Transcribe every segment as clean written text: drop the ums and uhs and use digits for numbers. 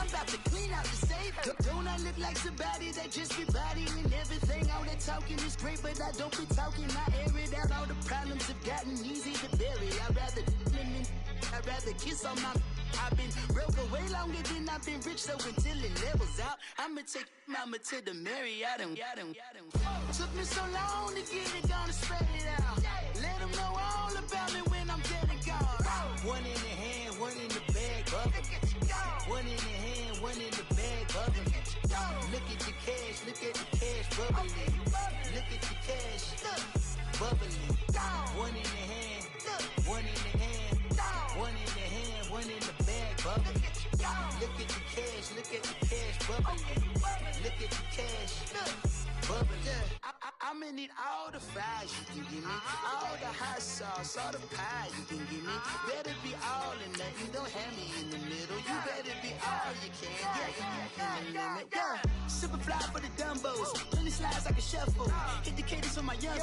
I'm about to clean out the safe. Don't I look like somebody that just be bodying everything? All that talking is great, but I don't be talking. I air it out. All the problems have gotten easy to bury. I'd rather kiss on my. I've been broke way longer than I've been rich, so until it levels out, I'ma take mama to the Marriott and took me so long to get it, gonna spread it out. Let them know all about me when I'm dead and gone. One in the hand, one in the bag, bubbling. One in the hand, one in the bag, bubbling. Look at the cash, bubbling. Look at the cash, bubbling. One in the hand, one in the hand, one in the hand, one in the bag, bubbling. Look at the cash, bubbling. Look at the cash, bubbling. I'm gonna need all the fries you can give me, all the hot sauce, all the pie you can give me. Better be all in nothing, don't have me in the middle. You better be all you can. Yeah. Super fly for the Dumbos, plenty slides like a shuffle. Hit the cadence on my young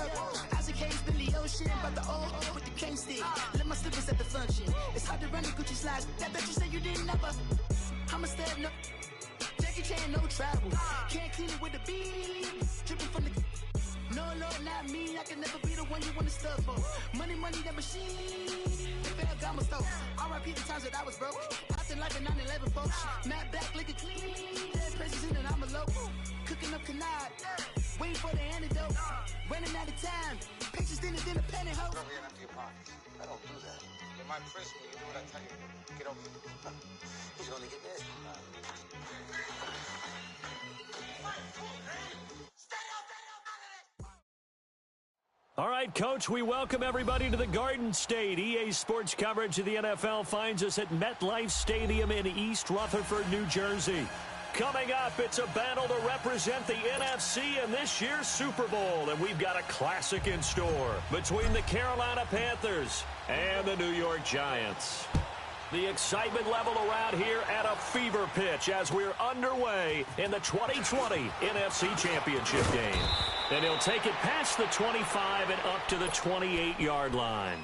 Isaac Hayes, Billy Ocean, but the old with the cane stick. Let my slippers at the function. It's hard to run the Gucci slides. That bet you say you didn't never. I'm a step no. Jackie Chan, no travel. Can't clean it with a beat. Dripping from the. No, not me. I can never be the one you want to stuff for. Money, that machine. Fair got my stove. R.I.P. the times that I was broke. Acting like a 9/11 folks. Matt back, looking clean. Dead president and I'm a local. Cooking up canard. Waiting for the antidote. Running out of time. Pictures thinner than a penny hoe. Over here and empty your pockets. I don't do that. In my prison, you do what I tell you. Get over here. He's gonna get this. All right, Coach, we welcome everybody to the Garden State. EA Sports coverage of the NFL finds us at MetLife Stadium in East Rutherford, New Jersey. Coming up, it's a battle to represent the NFC in this year's Super Bowl, and we've got a classic in store between the Carolina Panthers and the New York Giants. The excitement level around here at a fever pitch as we're underway in the 2020 NFC Championship game. And he'll take it past the 25 and up to the 28-yard line.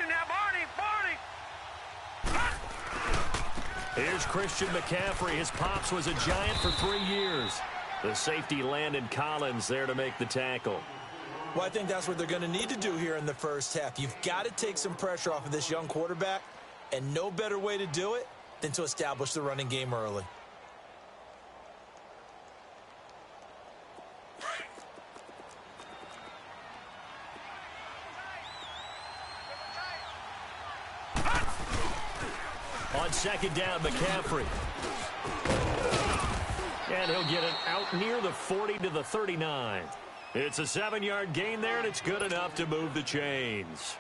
Now, Barney! Here's Christian McCaffrey. His pops was a Giant for 3 years. The safety Landon Collins there to make the tackle. Well, I think that's what they're going to need to do here in the first half. You've got to take some pressure off of this young quarterback, and no better way to do it than to establish the running game early. On second down, McCaffrey. And he'll get it out near the 40 to the 39. It's a 7-yard gain there, and it's good enough to move the chains.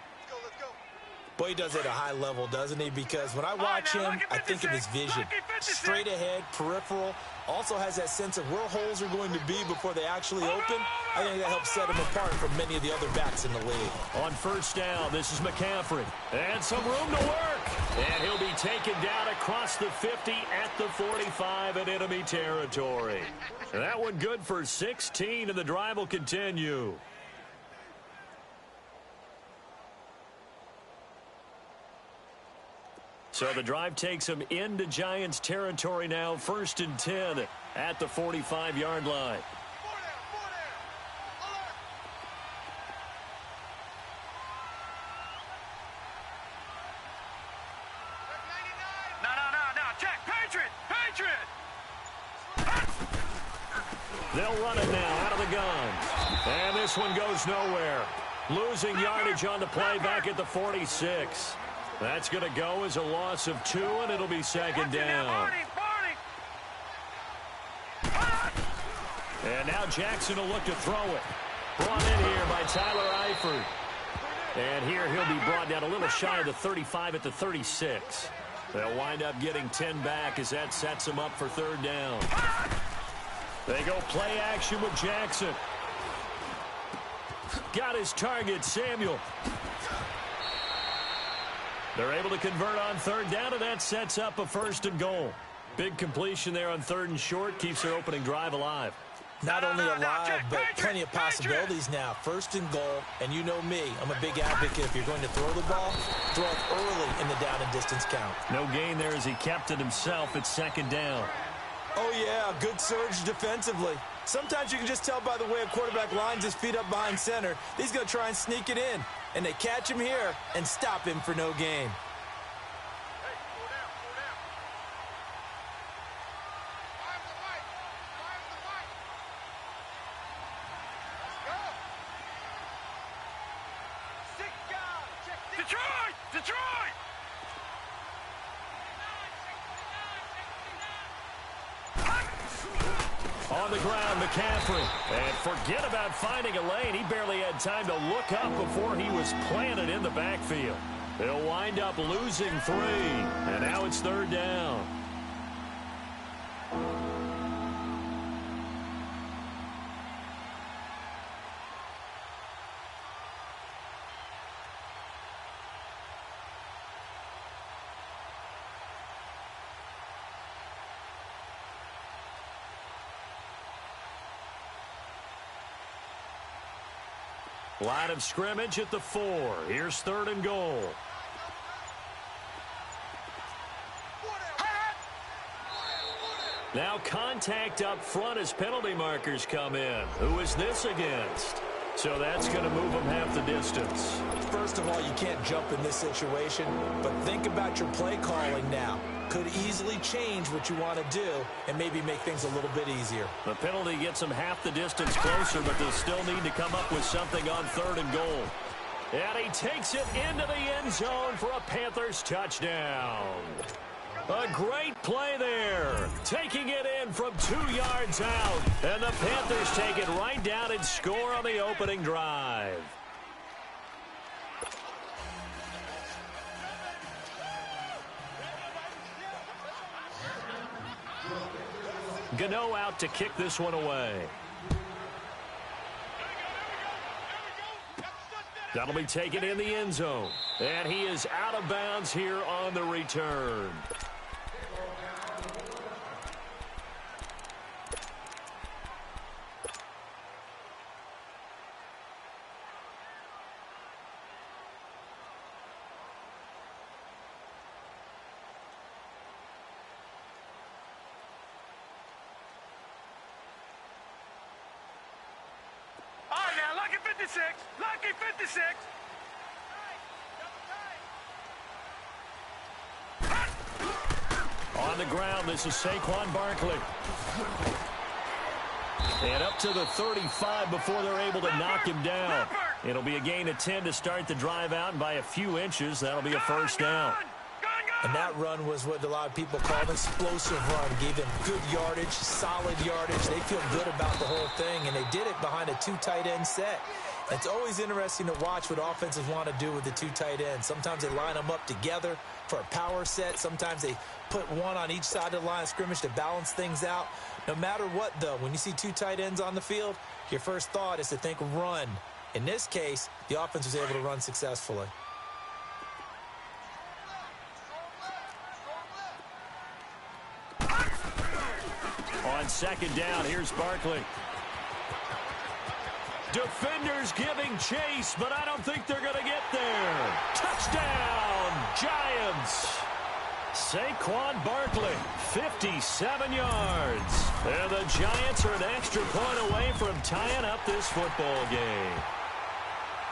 Boy, he does it at a high level, doesn't he? Because when I watch him, I think of his vision. Straight ahead, peripheral. Also has that sense of where holes are going to be before they actually open. I think that helps set him apart from many of the other backs in the league. On first down, this is McCaffrey. And some room to work. And he'll be taken down across the 50 at the 45 in enemy territory. And that one good for 16, and the drive will continue. So the drive takes him into Giants territory now, 1st and 10 at the 45-yard line. They'll run it now out of the gun. And this one goes nowhere. Losing yardage on the play back at the 46. That's going to go as a loss of 2, and it'll be 2nd down. And now Jackson will look to throw it. Brought in here by Tyler Eifert. And here he'll be brought down a little shy of the 35 at the 36. They'll wind up getting 10 back as that sets them up for 3rd down. They go play action with Jackson. Got his target, Samuel. They're able to convert on 3rd down, and that sets up a 1st and goal. Big completion there on 3rd and short. Keeps their opening drive alive. Not only alive, but plenty of possibilities now. 1st and goal, and you know me. I'm a big advocate. If you're going to throw the ball, throw it early in the down and distance count. No gain there as he kept it himself at 2nd down. Oh, yeah, good surge defensively. Sometimes you can just tell by the way a quarterback lines his feet up behind center. He's going to try and sneak it in. And they catch him here and stop him for no gain. Detroit! On the ground, McCaffrey. And forget about finding a lane. He barely had time to look up before he was planted in the backfield. They'll wind up losing 3. And now it's 3rd down. Line of scrimmage at the 4. Here's 3rd and goal. Now contact up front as penalty markers come in. Who is this against? So that's going to move them half the distance. First of all, you can't jump in this situation, but think about your play calling now. Could easily change what you want to do and maybe make things a little bit easier. The penalty gets them half the distance closer, but they'll still need to come up with something on 3rd and goal. And he takes it into the end zone for a Panthers touchdown. A great play there. Taking it in from 2 yards out. And the Panthers take it right down and score on the opening drive. Gano out to kick this one away. That'll be taken in the end zone. And he is out of bounds here on the return. Lucky 56. On the ground, this is Saquon Barkley. And up to the 35 before they're able to knock him down. It'll be a gain of 10 to start the drive out, and by a few inches, that'll be a 1st down. And that run was what a lot of people call an explosive run. Gave them good yardage, solid yardage. They feel good about the whole thing, and they did it behind a 2 tight end set. It's always interesting to watch what offenses want to do with the 2 tight ends. Sometimes they line them up together for a power set. Sometimes they put one on each side of the line of scrimmage to balance things out. No matter what, though, when you see 2 tight ends on the field, your first thought is to think run. In this case, the offense was able to run successfully. On second down, here's Barkley. Defenders giving chase, but I don't think they're going to get there. Touchdown, Giants. Saquon Barkley, 57 yards. And the Giants are an extra point away from tying up this football game.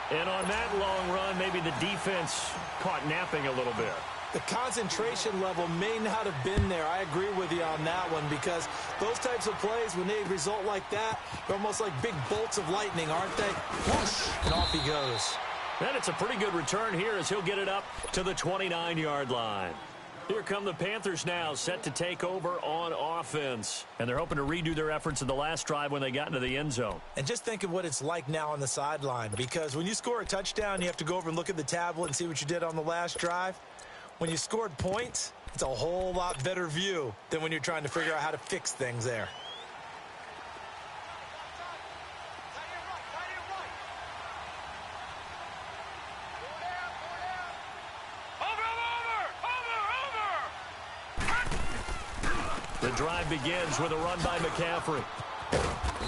And on that long run, maybe the defense caught napping a little bit. The concentration level may not have been there. I agree with you on that one, because those types of plays, when they result like that, they're almost like big bolts of lightning, aren't they? Whoosh, and off he goes. And it's a pretty good return here as he'll get it up to the 29-yard line. Here come the Panthers now, set to take over on offense. And they're hoping to redo their efforts in the last drive when they got into the end zone. And just think of what it's like now on the sideline, because when you score a touchdown, you have to go over and look at the tablet and see what you did on the last drive. When you scored points, it's a whole lot better view than when you're trying to figure out how to fix things there. The drive begins with a run by McCaffrey.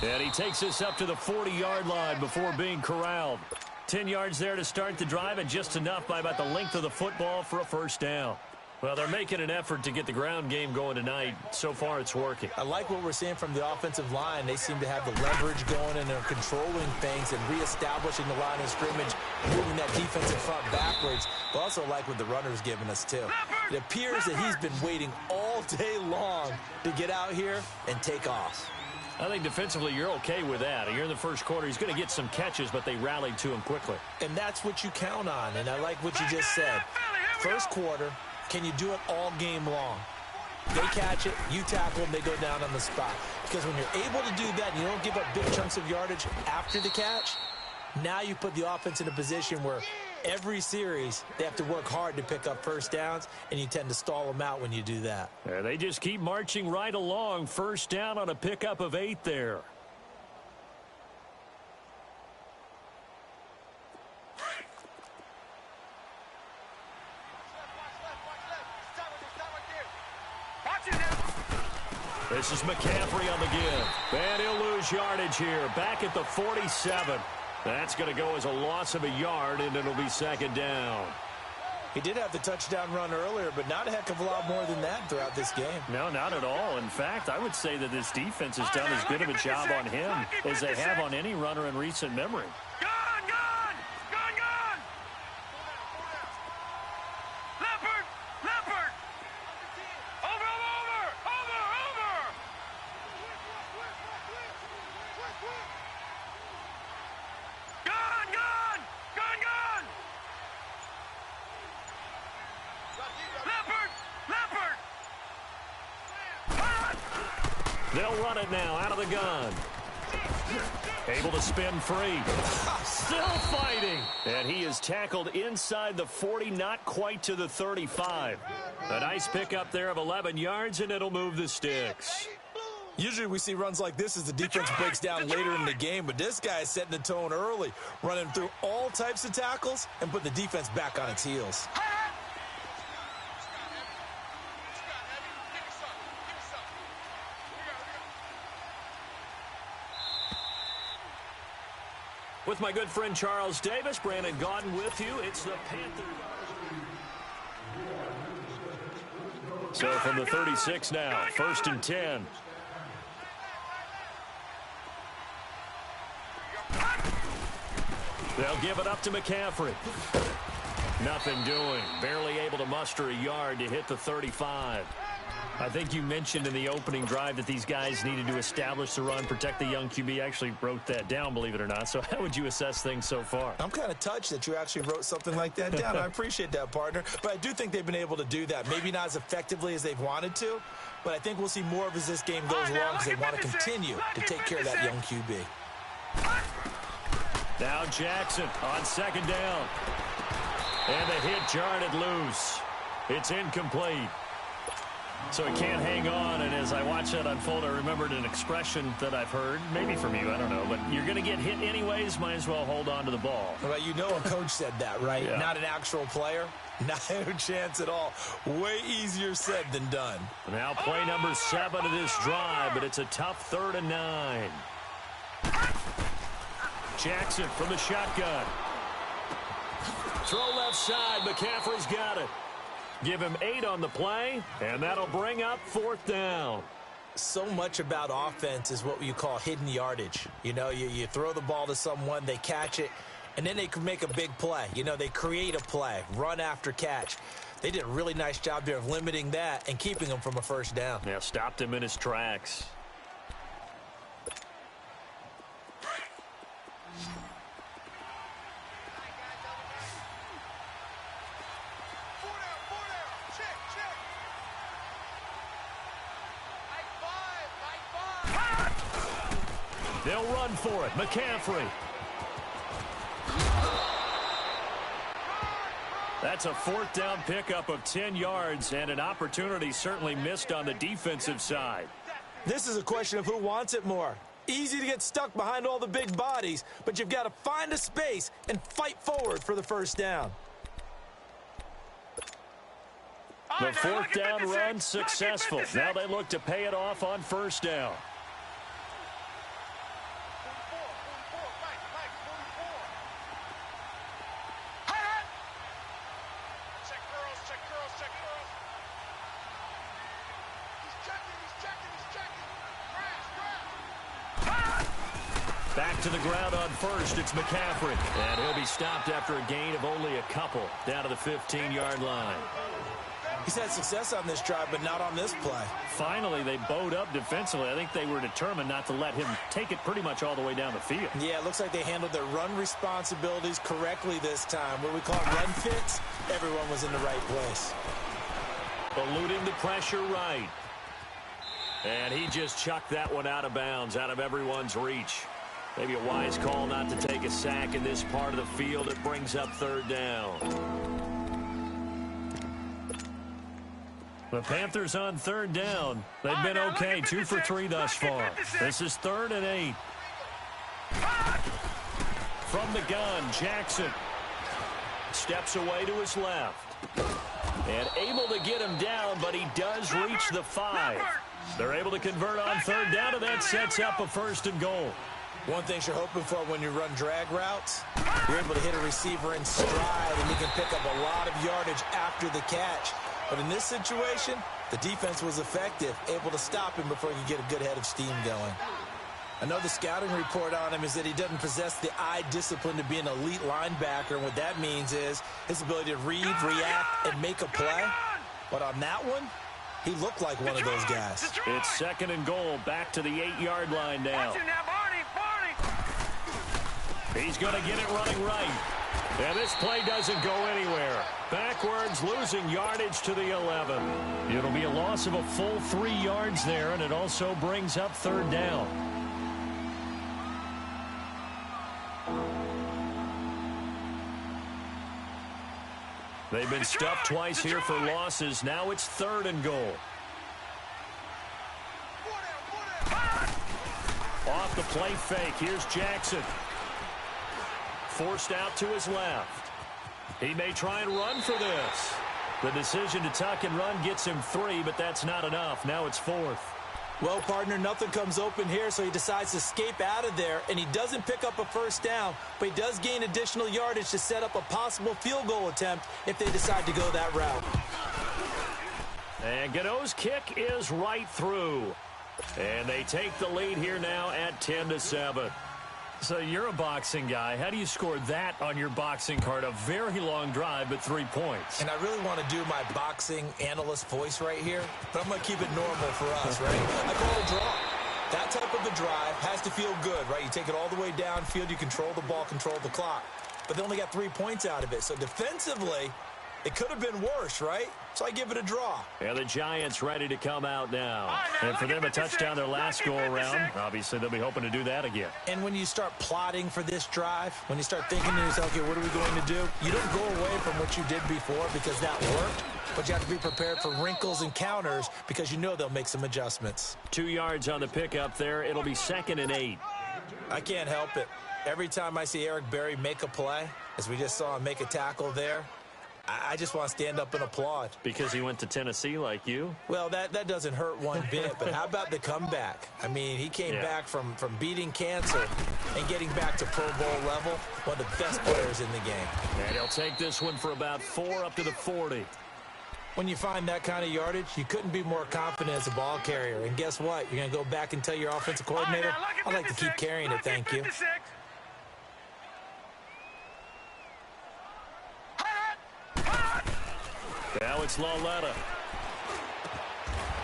And he takes us up to the 40-yard line before being corralled. 10 yards there to start the drive, and just enough by about the length of the football for a first down. Well, they're making an effort to get the ground game going tonight. So far, it's working. I like what we're seeing from the offensive line. They seem to have the leverage going, and they're controlling things and reestablishing the line of scrimmage, moving that defensive front backwards. But also like what the runner's giving us, too. It appears that he's been waiting all day long to get out here and take off. I think defensively you're okay with that. You're in the first quarter. He's going to get some catches, but they rallied to him quickly. And that's what you count on, and I like what you just said. First quarter, can you do it all game long? They catch it, you tackle them, they go down on the spot. Because when you're able to do that and you don't give up big chunks of yardage after the catch, now you put the offense in a position where every series they have to work hard to pick up first downs, and you tend to stall them out when you do that. Yeah, they just keep marching right along. First down on a pickup of 8 there. This is McCaffrey on the give. And he'll lose yardage here. Back at the 47. That's going to go as a loss of a yard, and it'll be second down. He did have the touchdown run earlier, but not a heck of a lot more than that throughout this game. No, not at all. In fact, I would say that this defense has done as good of a job on him as they have on any runner in recent memory. Gone, gone! Gone, gone! Leopard! Leopard! Over, over! Over, over! Gone, gone! Gone, gone! Leopard! Leopard! They'll run it now out of the gun. Able to spin free. Still fighting. And he is tackled inside the 40, not quite to the 35. A nice pickup there of 11 yards, and it'll move the sticks. Usually we see runs like this as the defense breaks down later in the game, but this guy is setting the tone early, running through all types of tackles and put the defense back on its heels. With my good friend Charles Davis, Brandon Gaudin with you. It's the Panthers. So from the 36 now, 1st and 10. They'll give it up to McCaffrey. Nothing doing. Barely able to muster a yard to hit the 35. I think you mentioned in the opening drive that these guys needed to establish the run, protect the young QB. I actually wrote that down, believe it or not. So how would you assess things so far? I'm kind of touched that you actually wrote something like that down. I appreciate that, partner. But I do think they've been able to do that. Maybe not as effectively as they've wanted to, but I think we'll see more of as this game goes along because they want to continue to take care of that young QB. Now Jackson on second down. And the hit jarred it loose. It's incomplete. So he can't hang on, and as I watch that unfold, I remembered an expression that I've heard, maybe from you, I don't know, but you're going to get hit anyways, might as well hold on to the ball. Well, you know a coach said that, right? Yeah. Not an actual player. No chance at all. Way easier said than done. Now play number 7 of this drive, but it's a tough 3rd and 9. Jackson from the shotgun. Throw left side. McCaffrey's got it. Give him 8 on the play, and that'll bring up 4th down. So much about offense is what you call hidden yardage. You know, you throw the ball to someone, they catch it, and then they can make a big play. You know, they create a play, run after catch. They did a really nice job there of limiting that and keeping him from a first down. Yeah, stopped him in his tracks. They'll run for it. McCaffrey. That's a 4th down pickup of 10 yards and an opportunity certainly missed on the defensive side. This is a question of who wants it more. Easy to get stuck behind all the big bodies, but you've got to find a space and fight forward for the first down. The 4th down run successful. Now they look to pay it off on 1st down. Back to the ground on 1st, it's McCaffrey. And he'll be stopped after a gain of only a couple down to the 15-yard line. He's had success on this drive, but not on this play. Finally, they bowed up defensively. I think they were determined not to let him take it pretty much all the way down the field. Yeah, it looks like they handled their run responsibilities correctly this time. What we call run fits, everyone was in the right place. Eluding the pressure right. And he just chucked that one out of bounds, out of everyone's reach. Maybe a wise call not to take a sack in this part of the field. It brings up 3rd down. The Panthers on 3rd down. They've been okay, 2 for 3 thus far. This is 3rd and 8. From the gun, Jackson steps away to his left. And able to get him down, but he does reach the 5. They're able to convert on 3rd down, and that sets up a 1st and goal. One thing you're hoping for when you run drag routes, you're able to hit a receiver in stride, and you can pick up a lot of yardage after the catch. But in this situation, the defense was effective, able to stop him before he could get a good head of steam going. I know the scouting report on him is that he doesn't possess the eye discipline to be an elite linebacker, and what that means is his ability to read, react, and make a play. But on that one, he looked like one of those guys. It's 2nd and goal, back to the 8-yard line now. He's going to get it running right. And this play doesn't go anywhere. Backwards, losing yardage to the 11. It'll be a loss of a full 3 yards there, and it also brings up 3rd down. They've been stuffed twice here for losses. Now it's 3rd and goal. Off the play fake. Here's Jackson. Forced out to his left. He may try and run for this. The decision to tuck and run gets him 3, but that's not enough. Now it's 4th. Well, partner, nothing comes open here, so he decides to escape out of there, and he doesn't pick up a 1st down, but he does gain additional yardage to set up a possible field goal attempt if they decide to go that route. And Gano's kick is right through. And they take the lead here now at 10-7. So you're a boxing guy. How do you score that on your boxing card? A very long drive, but 3 points. And I really want to do my boxing analyst voice right here, but I'm going to keep it normal for us, right? I call it a draw. That type of a drive has to feel good, right? You take it all the way downfield, you control the ball, control the clock. But they only got 3 points out of it. So defensively, It could have been worse, right? So I give it a draw. And the Giants ready to come out now. And for them, a touchdown their last go-around. Obviously, they'll be hoping to do that again. And when you start plotting for this drive, when you start thinking to yourself, okay, what are we going to do? You don't go away from what you did before because that worked, but you have to be prepared for wrinkles and counters because you know they'll make some adjustments. 2 yards on the pickup there. It'll be 2nd and 8. I can't help it. Every time I see Eric Berry make a play, as we just saw him make a tackle there, I just want to stand up and applaud. Because he went to Tennessee like you? Well, that doesn't hurt one bit, but how about the comeback? I mean, he came back from beating cancer and getting back to Pro Bowl level, one of the best players in the game. And he'll take this one for about 4 up to the 40. When you find that kind of yardage, you couldn't be more confident as a ball carrier. And guess what? You're going to go back and tell your offensive coordinator, I'd like to keep carrying it, thank you. Now it's Lauletta.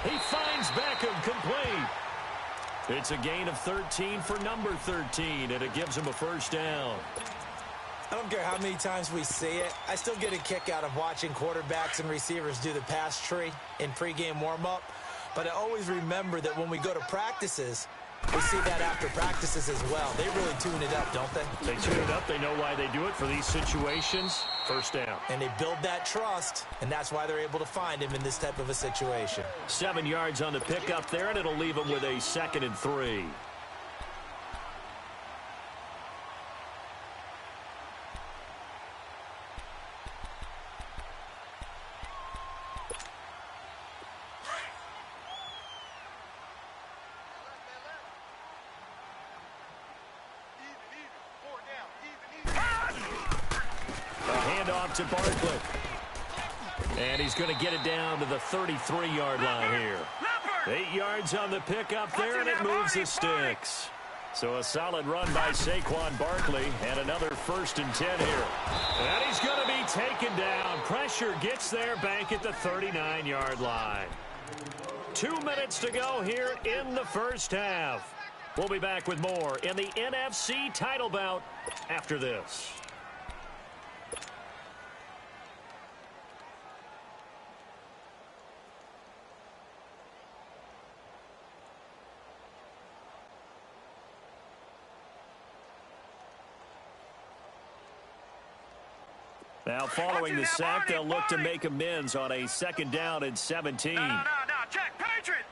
He finds Beckham complete. It's a gain of 13 for number 13, and it gives him a first down. I don't care how many times we see it. I still get a kick out of watching quarterbacks and receivers do the pass tree in pregame warm-up. But I always remember that when we go to practices, we see that after practices as well. They really tune it up, don't they? They tune it up. They know why they do it for these situations. First down. And they build that trust, and that's why they're able to find him in this type of a situation. 7 yards on the pickup there, and it'll leave him with a 2nd and 3. To Barkley. And he's going to get it down to the 33-yard line here. 8 yards on the pickup there, and it moves the sticks. So a solid run by Saquon Barkley, and another 1st and 10 here. And he's going to be taken down. Pressure gets there back at the 39-yard line. 2 minutes to go here in the first half. We'll be back with more in the NFC title bout after this. Now, following the sack, they'll look to make amends on a 2nd down and 17. No, check. Patriot!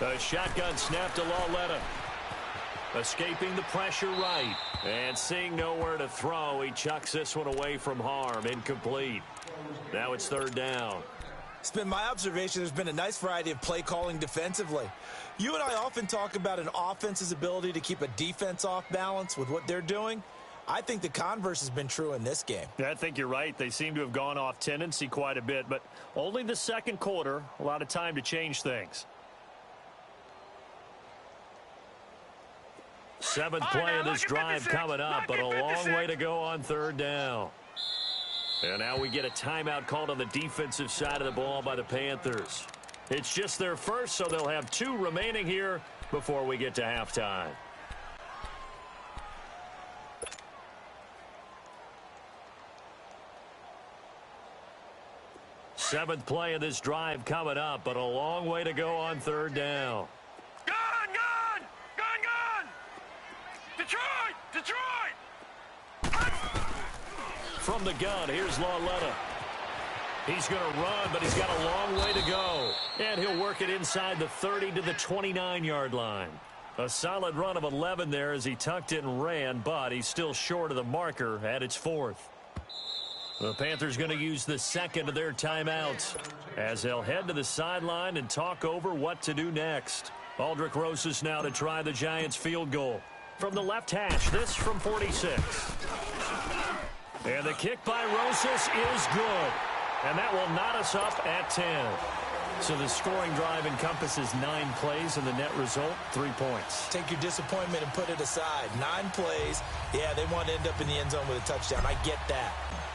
The shotgun snap to Lauletta. Escaping the pressure right. And seeing nowhere to throw, he chucks this one away from harm. Incomplete. Now it's 3rd down. It's been my observation there's been a nice variety of play calling defensively. You and I often talk about an offense's ability to keep a defense off balance with what they're doing. I think the converse has been true in this game. I think you're right. They seem to have gone off tendency quite a bit, but only the 2nd quarter, a lot of time to change things. 7th play of this drive coming up, but a long way to go on 3rd down. And now we get a timeout called on the defensive side of the ball by the Panthers. It's just their first, so they'll have 2 remaining here before we get to halftime. Seventh play of this drive coming up, but a long way to go on 3rd down. Gun! Detroit! From the gun, here's Lauletta. He's going to run, but he's got a long way to go. And he'll work it inside the 30 to the 29-yard line. A solid run of 11 there as he tucked it and ran, but he's still short of the marker at its 4th. The Panthers going to use the 2nd of their timeouts as they'll head to the sideline and talk over what to do next. Aldrick Rosas now to try the Giants field goal. From the left hash, this from 46. And the kick by Rosas is good. And that will knot us up at 10. So the scoring drive encompasses 9 plays, and the net result, 3 points. Take your disappointment and put it aside. 9 plays. Yeah, they want to end up in the end zone with a touchdown. I get that.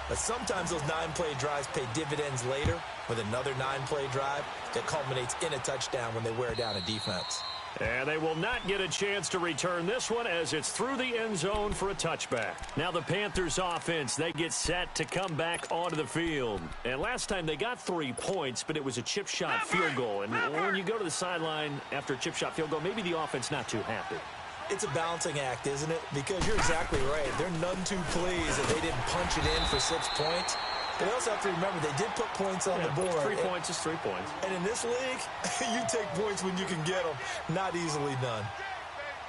But sometimes those 9-play drives pay dividends later with another 9-play drive that culminates in a touchdown when they wear down a defense. And they will not get a chance to return this one as it's through the end zone for a touchback. Now the Panthers offense, they get set to come back onto the field. And last time they got 3 points, but it was a chip shot field goal. And when you go to the sideline after a chip shot field goal, maybe the offense not too happy. It's a balancing act, isn't it? Because you're exactly right. They're none too pleased that they didn't punch it in for 6 points. But they also have to remember they did put points on the board. 3 points is 3 points. And in this league, you take points when you can get them. Not easily done.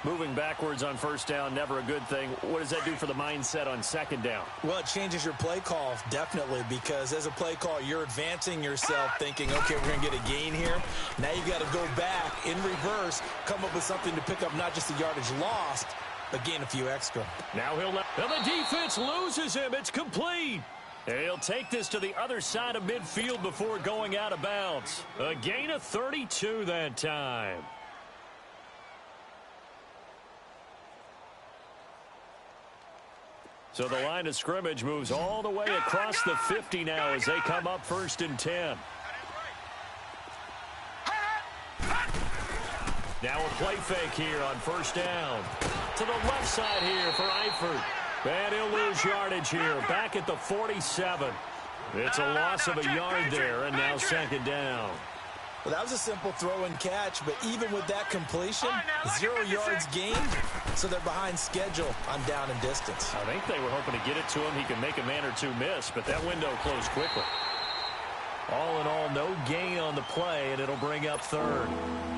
Moving backwards on first down, never a good thing. What does that do for the mindset on second down? Well, it changes your play call, definitely, because as a play call, you're advancing yourself thinking, okay, we're going to get a gain here. Now you got to go back in reverse, come up with something to pick up not just the yardage lost, but gain a few extra. Now and the defense loses him. It's complete. He'll take this to the other side of midfield before going out of bounds. A gain of 32 that time. So the line of scrimmage moves all the way across the 50 now as they come up 1st and 10. Now a play fake here on first down. To the left side here for Eifert. And he'll lose yardage here, back at the 47. It's a loss of a yard there, and now second down. Well, that was a simple throw and catch, but even with that completion, 0 yards gained, so they're behind schedule on down and distance. I think they were hoping to get it to him. He can make a man or two miss, but that window closed quickly. All in all, no gain on the play, and it'll bring up 3rd.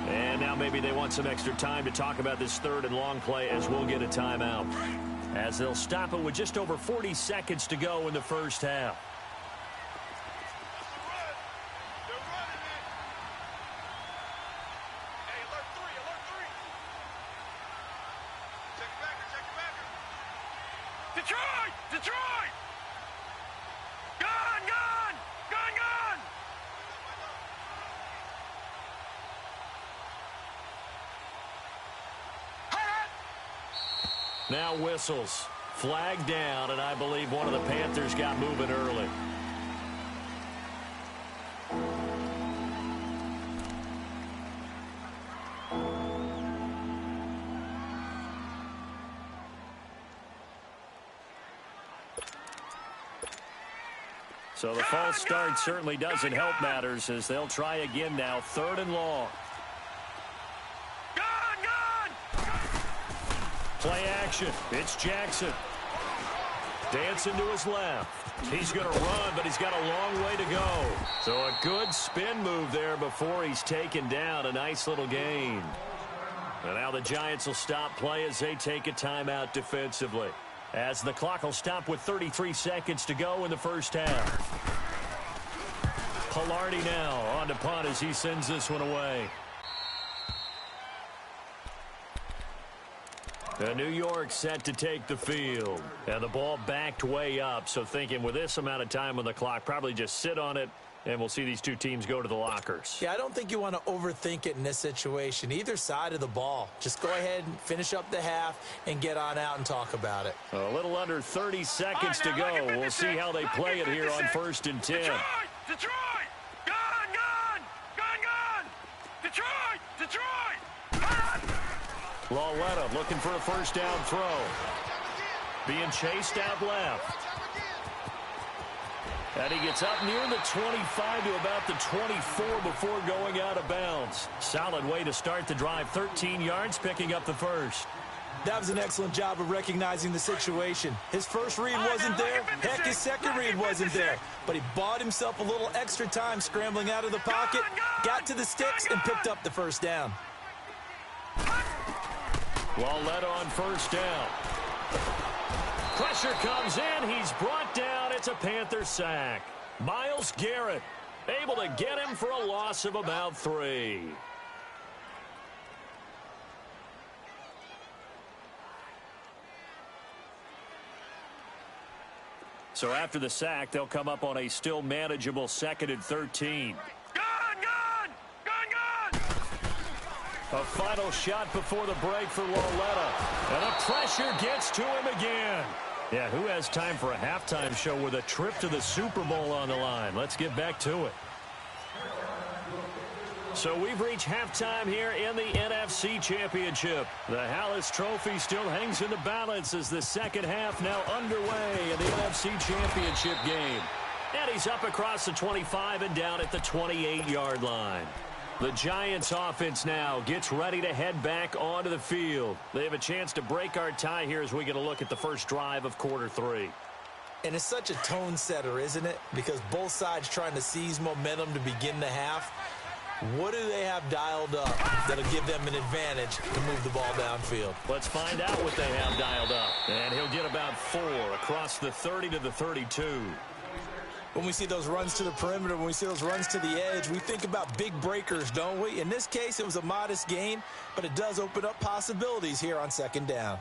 And now maybe they want some extra time to talk about this 3rd and long play as we'll get a timeout. As they'll stop it with just over 40 seconds to go in the first half. Detroit! Detroit! Gone! Gone! Gone! Gone! Now whistles. Flag down, and I believe one of the Panthers got moving early. So the false start certainly doesn't help matters as they'll try again now, 3rd and long. Play action. It's Jackson. Dancing to his left. He's going to run, but he's got a long way to go. So a good spin move there before he's taken down. A nice little gain. And now the Giants will stop play as they take a timeout defensively. As the clock will stop with 33 seconds to go in the first half. Pilardi now on to punt as he sends this one away. New York set to take the field. And the ball backed way up, so thinking with this amount of time on the clock, probably just sit on it, and we'll see these two teams go to the lockers. Yeah, I don't think you want to overthink it in this situation. Either side of the ball. Just go ahead and finish up the half and get on out and talk about it. A little under 30 seconds to go. We'll see how they play it here on 1st and 10. Detroit! Detroit! Gone! Gone! Gone! Gone! Detroit! Detroit! Lauletta looking for a first down throw. Being chased out left. And he gets up near the 25 to about the 24 before going out of bounds. Solid way to start the drive. 13 yards, picking up the first. That was an excellent job of recognizing the situation. His first read wasn't there. Heck, his second read wasn't there. But he bought himself a little extra time scrambling out of the pocket, got to the sticks, and picked up the first down. Lauletta on first down. Pressure comes in. He's brought down. It's a Panther sack. Myles Garrett able to get him for a loss of about 3. So after the sack, they'll come up on a still manageable 2nd and 13. A final shot before the break for Lauletta. And the pressure gets to him again. Yeah, who has time for a halftime show with a trip to the Super Bowl on the line? Let's get back to it. So we've reached halftime here in the NFC Championship. The Hallis Trophy still hangs in the balance as the second half now underway in the NFC Championship game. And he's up across the 25 and down at the 28-yard line. The Giants offense now gets ready to head back onto the field. They have a chance to break our tie here as we get a look at the first drive of quarter 3. And it's such a tone setter, isn't it? Because both sides trying to seize momentum to begin the half. What do they have dialed up that'll give them an advantage to move the ball downfield? Let's find out what they have dialed up. And he'll get about 4 across the 30 to the 32. When we see those runs to the perimeter, when we see those runs to the edge, we think about big breakers, don't we? In this case, it was a modest gain, but it does open up possibilities here on second down.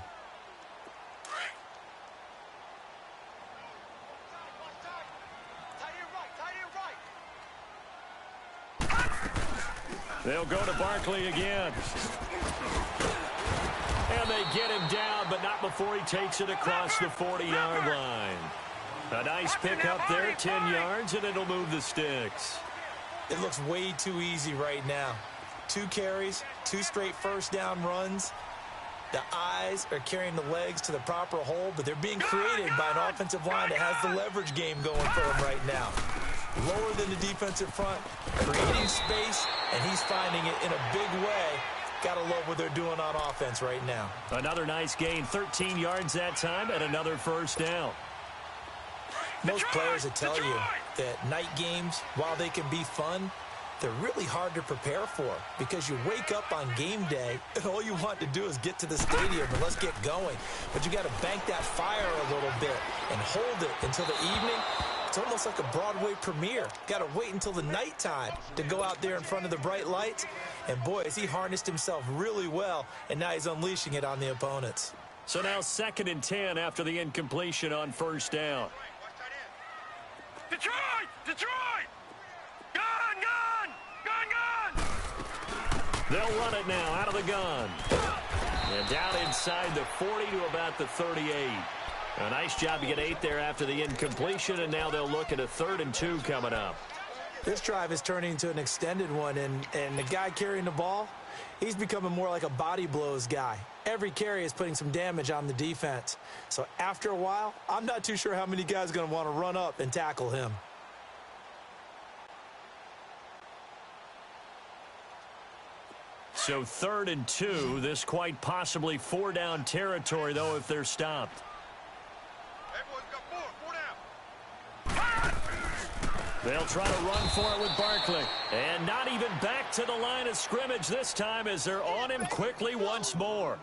They'll go to Barkley again. And they get him down, but not before he takes it across the 40-yard line. A nice pick up there, 10 yards, and it'll move the sticks. It looks way too easy right now. 2 carries, 2 straight first down runs. The eyes are carrying the legs to the proper hole, but they're being created by an offensive line that has the leverage game going for them right now. Lower than the defensive front, creating space, and he's finding it in a big way. Gotta love what they're doing on offense right now. Another nice gain, 13 yards that time, and another first down. Most players will tell you that night games, while they can be fun, they're really hard to prepare for because you wake up on game day and all you want to do is get to the stadium and let's get going. But you got to bank that fire a little bit and hold it until the evening. It's almost like a Broadway premiere. Got to wait until the nighttime to go out there in front of the bright lights. And boy, has he harnessed himself really well, and now he's unleashing it on the opponents. So now 2nd and 10 after the incompletion on first down. Detroit! Detroit! Gun! Gun! Gun! Gun! They'll run it now out of the gun. And down inside the 40 to about the 38. A nice job to get 8 there after the incompletion, and now they'll look at a 3rd and 2 coming up. This drive is turning into an extended one, and the guy carrying the ball, he's becoming more like a body blows guy. Every carry is putting some damage on the defense. So after a while, I'm not too sure how many guys are going to want to run up and tackle him. So 3rd and 2, this quite possibly 4-down territory, though, if they're stopped. They'll try to run for it with Barkley. And not even back to the line of scrimmage this time as they're on him quickly once more.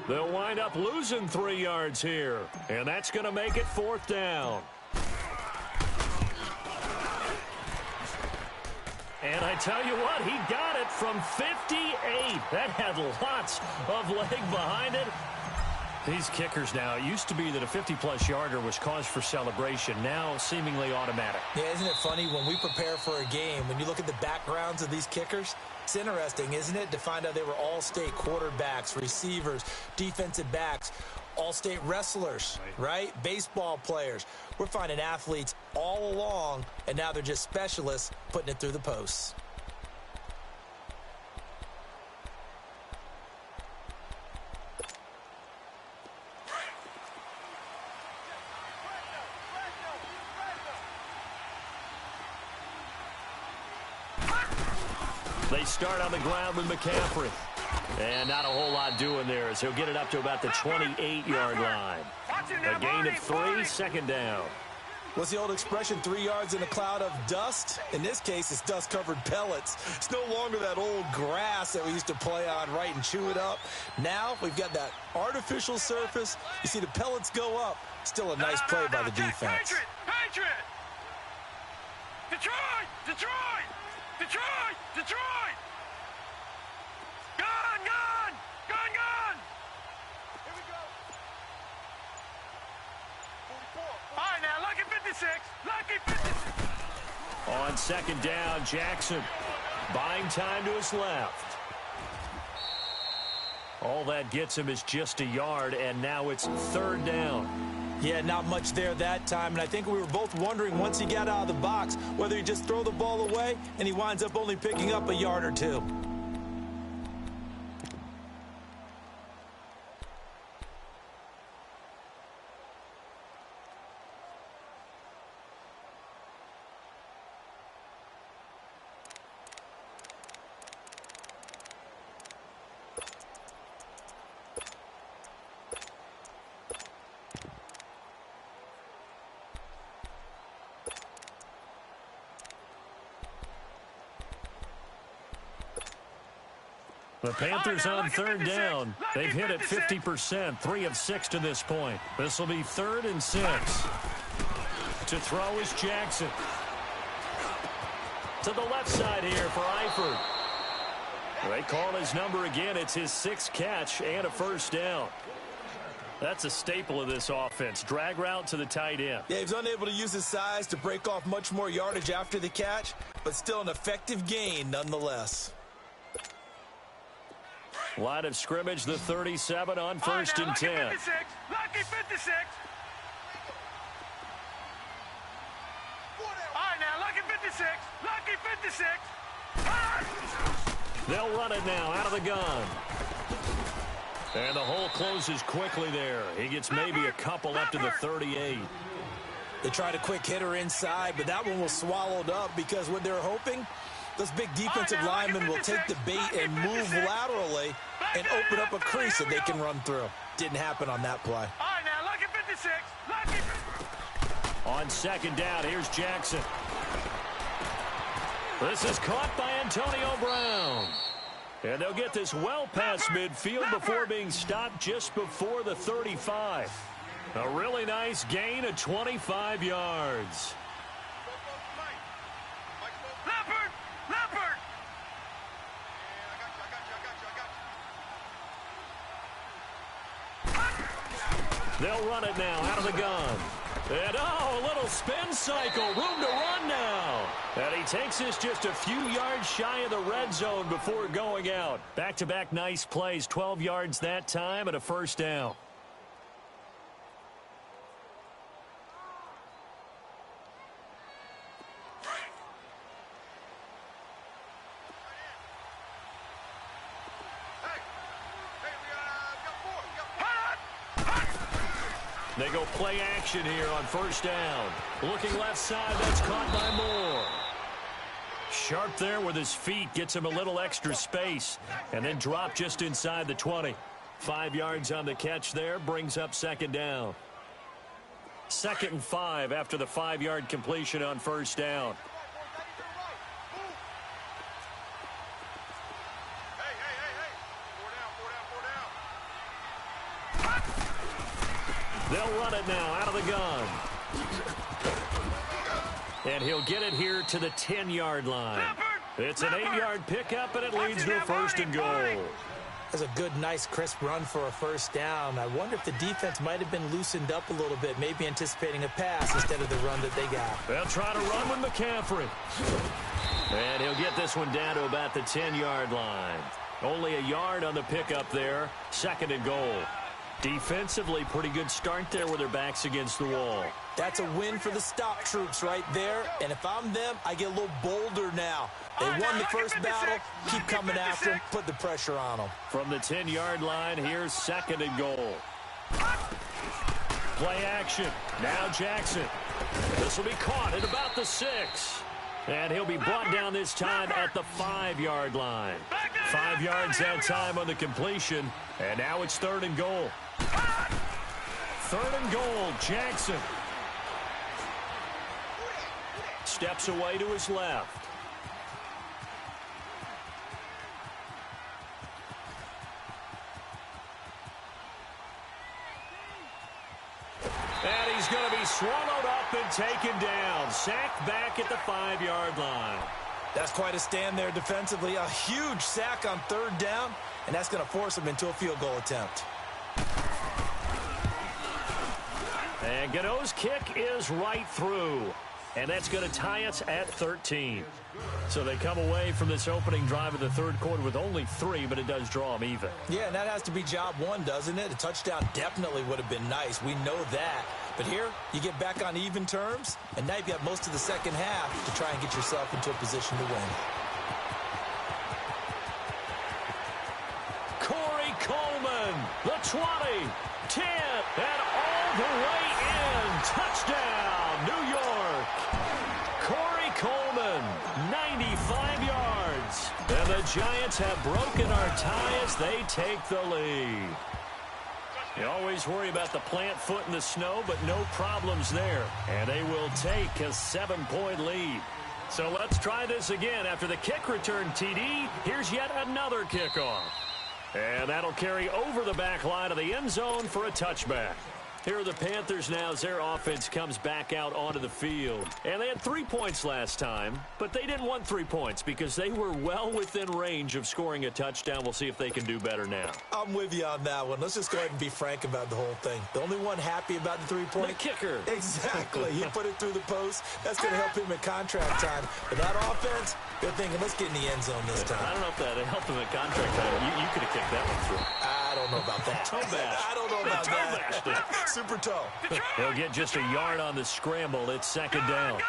They'll wind up losing 3 yards here. And that's going to make it 4th down. And I tell you what, he got it from 58. That had lots of leg behind it. These kickers now, it used to be that a 50-plus yarder was cause for celebration. Now seemingly automatic. Yeah, isn't it funny when we prepare for a game, when you look at the backgrounds of these kickers, it's interesting, isn't it, to find out they were all-state quarterbacks, receivers, defensive backs, all-state wrestlers, right? Baseball players. We're finding athletes all along, and now they're just specialists putting it through the posts. They start on the ground with McCaffrey. And not a whole lot doing there as he'll get it up to about the 28-yard line. A gain of 3, 2nd down. What's the old expression, 3 yards in a cloud of dust? In this case, it's dust-covered pellets. It's no longer that old grass that we used to play on, right, and chew it up. Now we've got that artificial surface. You see the pellets go up. Still a nice play by the defense. Patriot! Detroit! Detroit! Detroit! Detroit! Gun! Gun! Gun! Gun! Here we go. 44. All right, now, lucky 56. Lucky 56. On 2nd down, Jackson buying time to his left. All that gets him is just a yard, and now it's 3rd down. Yeah, not much there that time, and I think we were both wondering once he got out of the box whether he'd just throw the ball away, and he winds up only picking up a yard or two. The Panthers on third down. They've hit it 50%, 3 of 6 to this point. This will be 3rd and 6. To throw is Jackson. To the left side here for Eifert. They call his number again. It's his 6th catch and a first down. That's a staple of this offense. Drag route to the tight end. Yeah, he's unable to use his size to break off much more yardage after the catch, but still an effective gain nonetheless. Line of scrimmage, the 37 on 1st and 10. Lucky 56. Lucky 56. All right, now, lucky 56. Lucky 56. They'll run it now out of the gun. And the hole closes quickly there. He gets maybe a couple up to the 38. They tried a quick hitter inside, but that one was swallowed up because what they're hoping, those big defensive linemen will take the bait and move laterally and open up a crease that they can run through. Didn't happen on that play. All right, now, lucky 56. Lucky. On 2nd down, here's Jackson. This is caught by Antonio Brown. And they'll get this well past midfield before being stopped just before the 35. A really nice gain of 25 yards. Leopard! Leopard! They'll run it now out of the gun. And, oh, a little spin cycle. Room to run now. And he takes this just a few yards shy of the red zone before going out. Back-to-back nice plays. 12 yards that time and a first down. They go play action here on 1st down. Looking left side, that's caught by Moore. Sharp there with his feet, gets him a little extra space, and then drop just inside the 20. 5 yards on the catch there, brings up 2nd down. 2nd and 5 after the 5-yard completion on 1st down. They'll run it now out of the gun. And he'll get it here to the 10-yard line. It's an 8-yard pickup, and it leads to a 1st and goal. That's a good, nice, crisp run for a first down. I wonder if the defense might have been loosened up a little bit, maybe anticipating a pass instead of the run that they got. They'll try to run with McCaffrey. And he'll get this one down to about the 10-yard line. Only a yard on the pickup there. 2nd and goal. Defensively, pretty good start there with their backs against the wall. That's a win for the stop troops right there. And if I'm them, I get a little bolder now. They won the first battle. Keep coming after them. Put the pressure on them. From the 10-yard line, here's 2nd and goal. Play action. Now Jackson. This will be caught at about the 6. And he'll be brought down this time at the 5-yard line. 5 yards that time on the completion. And now it's 3rd and goal. 3rd and goal, Jackson. Steps away to his left. And he's going to be swallowed up and taken down. Sacked back at the 5-yard line. That's quite a stand there defensively. A huge sack on 3rd down, and that's going to force him into a field goal attempt. And Gano's kick is right through. And that's going to tie us at 13. So they come away from this opening drive of the 3rd quarter with only 3, but it does draw them even. Yeah, and that has to be job 1, doesn't it? A touchdown definitely would have been nice. We know that. But here, you get back on even terms, and now you've got most of the second half to try and get yourself into a position to win. Corey Coleman, the 20, 10, and all the way in. Touchdown, New York. Corey Coleman, 95 yards. And the Giants have broken our tie as they take the lead. You always worry about the plant foot in the snow, but no problems there. And they will take a 7-point lead. So let's try this again. After the kick return TD, here's yet another kickoff. And that'll carry over the back line of the end zone for a touchback. Here are the Panthers now as their offense comes back out onto the field. And they had 3 points last time, but they didn't want 3 points because they were well within range of scoring a touchdown. We'll see if they can do better now. I'm with you on that one. Let's just go ahead and be frank about the whole thing. The only one happy about the 3-point? The kicker. Exactly. He put it through the post. That's going to help him at contract time. But that offense, they're thinking, let's get in the end zone this time. I don't know if that helped him at contract time. You could have kicked that one through. I don't know about that. Toe bash. I don't know about that. Super toe. He'll get just a yard on the scramble. It's second down.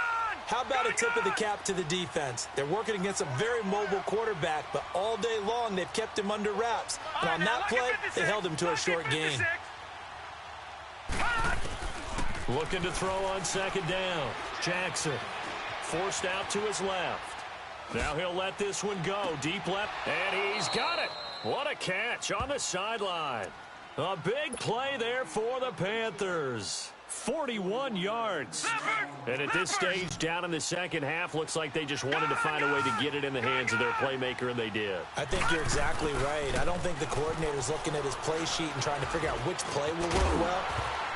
How about a tip of the cap to the defense? They're working against a very mobile quarterback, but all day long they've kept him under wraps. And on that play, they held him to a short gain. Looking to throw on second down. Jackson forced out to his left. Now he'll let this one go. Deep left, and he's got it. What a catch on the sideline. A big play there for the Panthers. 41 yards. And at this stage, down in the second half, looks like they just wanted to find a way to get it in the hands of their playmaker, and they did. I think you're exactly right. I don't think the coordinator's looking at his play sheet and trying to figure out which play will work well.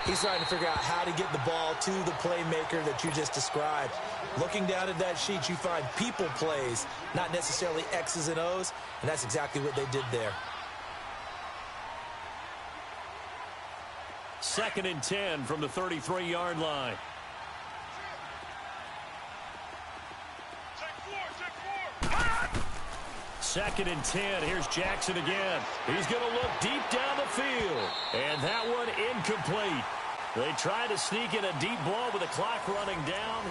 He's trying to figure out how to get the ball to the playmaker that you just described. Looking down at that sheet, you find people plays, not necessarily X's and O's, and that's exactly what they did there. 2nd and 10 from the 33-yard line. Second and 10. Here's Jackson again. He's going to look deep down the field. And that one incomplete. They tried to sneak in a deep ball with the clock running down.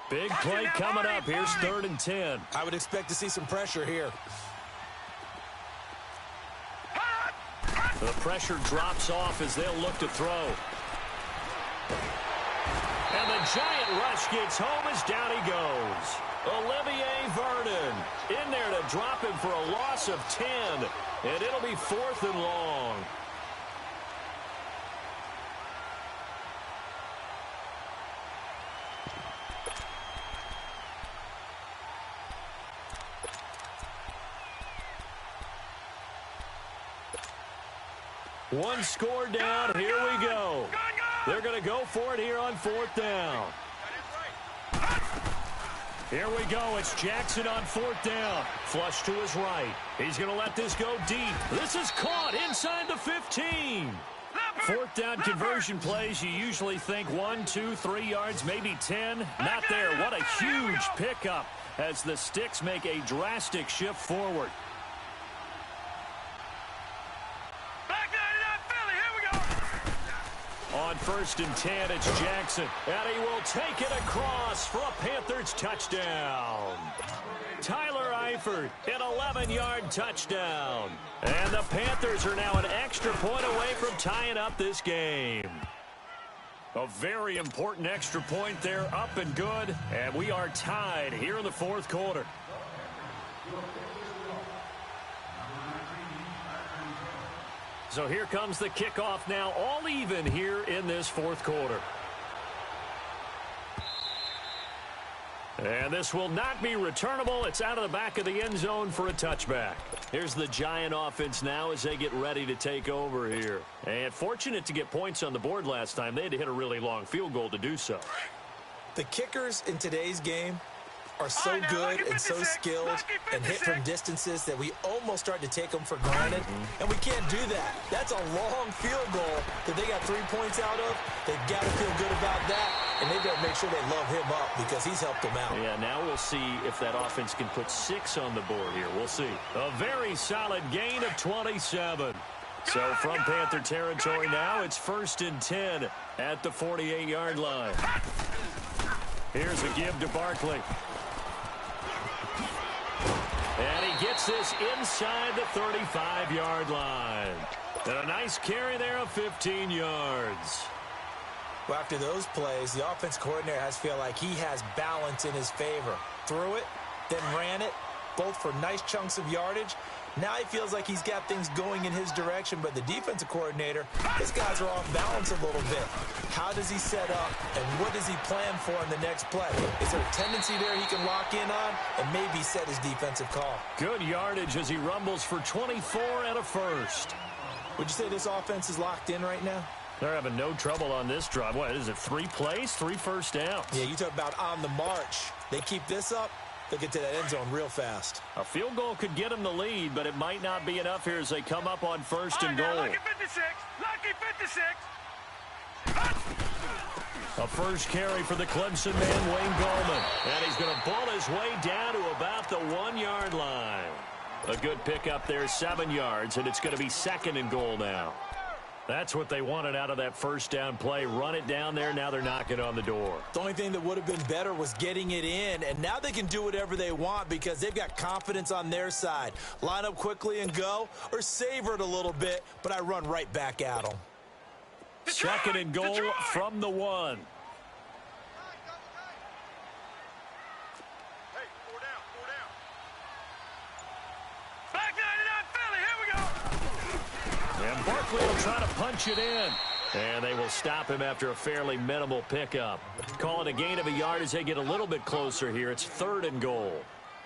Big play coming up. Here's 3rd and 10. I would expect to see some pressure here. The pressure drops off as they'll look to throw. And the giant rush gets home as down he goes. Olivier Vernon in there to drop him for a loss of 10. And it'll be 4th and long. One score down. Here we go. They're going to go for it here on 4th down. Here we go. It's Jackson on 4th down. Flush to his right. He's going to let this go deep. This is caught inside the 15. 4th down conversion plays, you usually think 1, 2, 3 yards, maybe 10. Not there. What a huge pickup as the Sticks make a drastic shift forward. On 1st and 10, it's Jackson. And he will take it across for a Panthers touchdown. Tyler Eifert, an 11-yard touchdown. And the Panthers are now an extra point away from tying up this game. A very important extra point there, up and good. And we are tied here in the 4th quarter. So here comes the kickoff now, all even here in this 4th quarter. And this will not be returnable. It's out of the back of the end zone for a touchback. Here's the Giant offense now as they get ready to take over here. And fortunate to get points on the board last time. They had to hit a really long field goal to do so. The kickers in today's game, are so good and so skilled and hit from distances that we almost start to take them for granted, and we can't do that. That's a long field goal that they got 3 points out of. They've got to feel good about that, and they better make sure they love him up because he's helped them out. Yeah, now we'll see if that offense can put 6 on the board here. We'll see. A very solid gain of 27. So from Panther territory now, it's 1st and 10 at the 48-yard line. Here's a give to Barkley. And he gets this inside the 35-yard line. And a nice carry there of 15 yards. Well, after those plays, the offense coordinator has to feel like he has balance in his favor. Threw it, then ran it, both for nice chunks of yardage. Now he feels like he's got things going in his direction, but the defensive coordinator, his guys are off balance a little bit. How does he set up, and what does he plan for in the next play? Is there a tendency there he can lock in on and maybe set his defensive call? Good yardage as he rumbles for 24 and a first. Would you say this offense is locked in right now? They're having no trouble on this drive. What is it, 3 plays, 3 first downs? Yeah, you talk about on the march. They keep this up, they'll get to that end zone real fast. A field goal could get them the lead, but it might not be enough here as they come up on 1st and goal. Lucky 56. Lucky 56. A first carry for the Clemson man, Wayne Gallman. And he's going to ball his way down to about the 1-yard line. A good pickup there, 7 yards, and it's going to be 2nd and goal now. That's what they wanted out of that first down play. Run it down there. Now they're knocking on the door. The only thing that would have been better was getting it in, and now they can do whatever they want because they've got confidence on their side. Line up quickly and go, or savor it a little bit, but I run right back at them. 2nd and goal from the 1. And Barkley will try to punch it in. And they will stop him after a fairly minimal pickup. Call it a gain of a yard as they get a little bit closer here. It's 3rd and goal.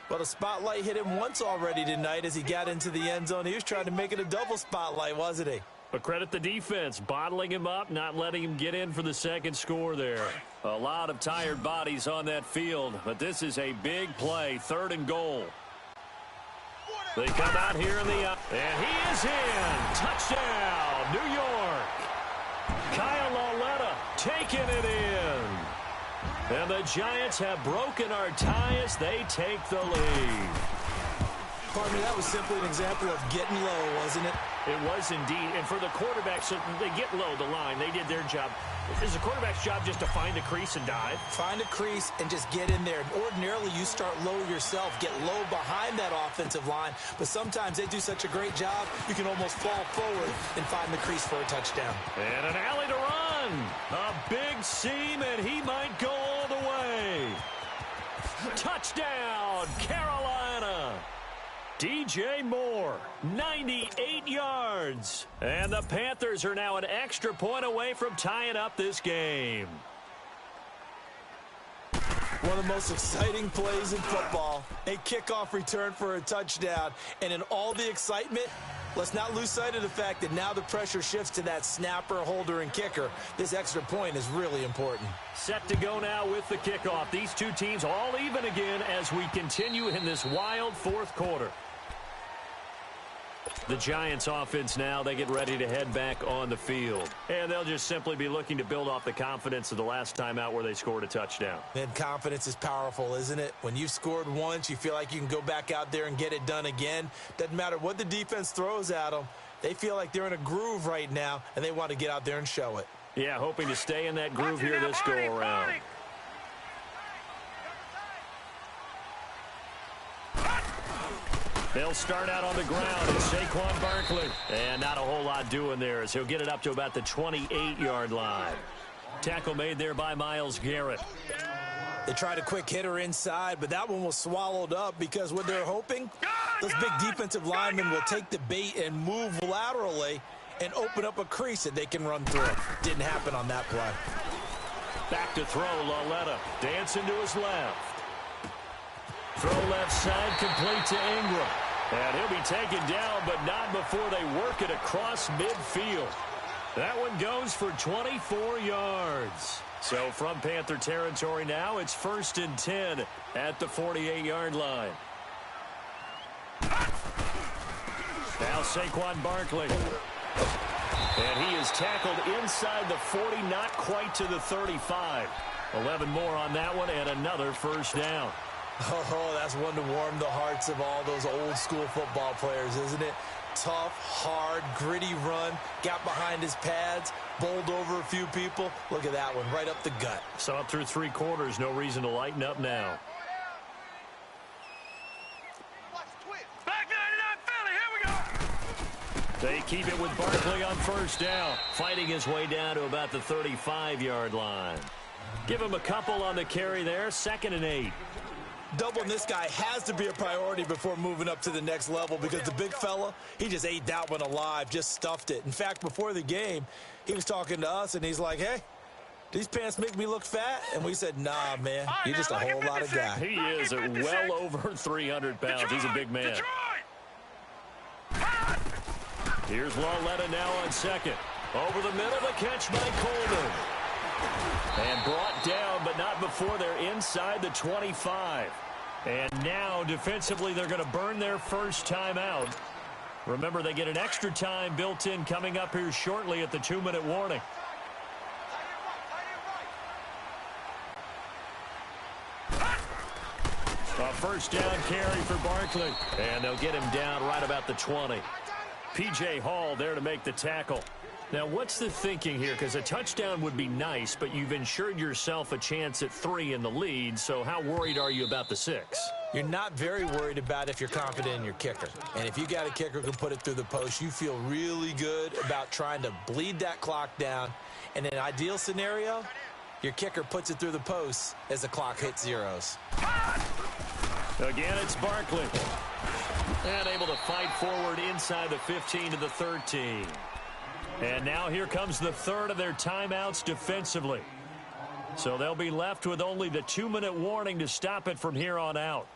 Well, the spotlight hit him once already tonight as he got into the end zone. He was trying to make it a double spotlight, wasn't he? But credit the defense, bottling him up, not letting him get in for the 2nd score there. A lot of tired bodies on that field, but this is a big play, 3rd and goal. They come out here in the and he is in. Touchdown, New York. Kyle Lauletta taking it in. And the Giants have broken our tie as they take the lead. Pardon me, that was simply an example of getting low, wasn't it? It was indeed. And for the quarterbacks, they get low the line. They did their job. It's the quarterback's job just to find a crease and dive. Find a crease and just get in there. Ordinarily, you start low yourself, get low behind that offensive line. But sometimes they do such a great job, you can almost fall forward and find the crease for a touchdown. And an alley to run. A big seam, and he might go all the way. Touchdown, Carolina. DJ Moore, 98 yards. And the Panthers are now an extra point away from tying up this game. One of the most exciting plays in football, a kickoff return for a touchdown. And in all the excitement, let's not lose sight of the fact that now the pressure shifts to that snapper, holder, and kicker. This extra point is really important. Set to go now with the kickoff. These two teams all even again as we continue in this wild 4th quarter. The Giants offense now, they get ready to head back on the field. And they'll just simply be looking to build off the confidence of the last time out where they scored a touchdown. And confidence is powerful, isn't it? When you've scored once, you feel like you can go back out there and get it done again. Doesn't matter what the defense throws at them. They feel like they're in a groove right now, and they want to get out there and show it. Yeah, hoping to stay in that groove here this go-around. They'll start out on the ground. It's Saquon Barkley. And not a whole lot doing there as he'll get it up to about the 28-yard line. Tackle made there by Myles Garrett. They tried a quick hitter inside, but that one was swallowed up because what they're hoping, those big defensive linemen will take the bait and move laterally and open up a crease that they can run through. Didn't happen on that play. Back to throw, Lauletta. Dancing to his left. Throw left side, complete to Ingram. And he'll be taken down, but not before they work it across midfield. That one goes for 24 yards. So from Panther territory now, it's 1st and 10 at the 48-yard line. Now Saquon Barkley. And he is tackled inside the 40, not quite to the 35. 11 more on that one and another first down. Oh, that's one to warm the hearts of all those old school football players, isn't it? Tough, hard, gritty run, got behind his pads, bowled over a few people. Look at that one, right up the gut. Saw it through 3 quarters, no reason to lighten up now. They keep it with Barkley on first down, fighting his way down to about the 35-yard line. Give him a couple on the carry there, 2nd and 8. Doubling this guy has to be a priority before moving up to the next level because the big fella, he just ate that one alive, just stuffed it. In fact, before the game, he was talking to us, and he's like, hey, these pants make me look fat? And we said, nah, man, you're just a whole lot of guy. He is well over 300 pounds. He's a big man. Here's Lauletta now on second. Over the middle, the catch by Coleman. And brought down, but not before they're inside the 25. And now, defensively, they're going to burn their first timeout. Remember, they get an extra time built in coming up here shortly at the 2-minute warning. A first down carry for Barkley. And they'll get him down right about the 20. P.J. Hall there to make the tackle. Now, what's the thinking here? Because a touchdown would be nice, but you've ensured yourself a chance at 3 in the lead, so how worried are you about the 6? You're not very worried about if you're confident in your kicker. And if you got a kicker who can put it through the post, you feel really good about trying to bleed that clock down. And in an ideal scenario, your kicker puts it through the post as the clock hits zeros. Again, it's Barkley. And able to fight forward inside the 15 to the 13. And now here comes the third of their timeouts defensively. So they'll be left with only the 2-minute warning to stop it from here on out.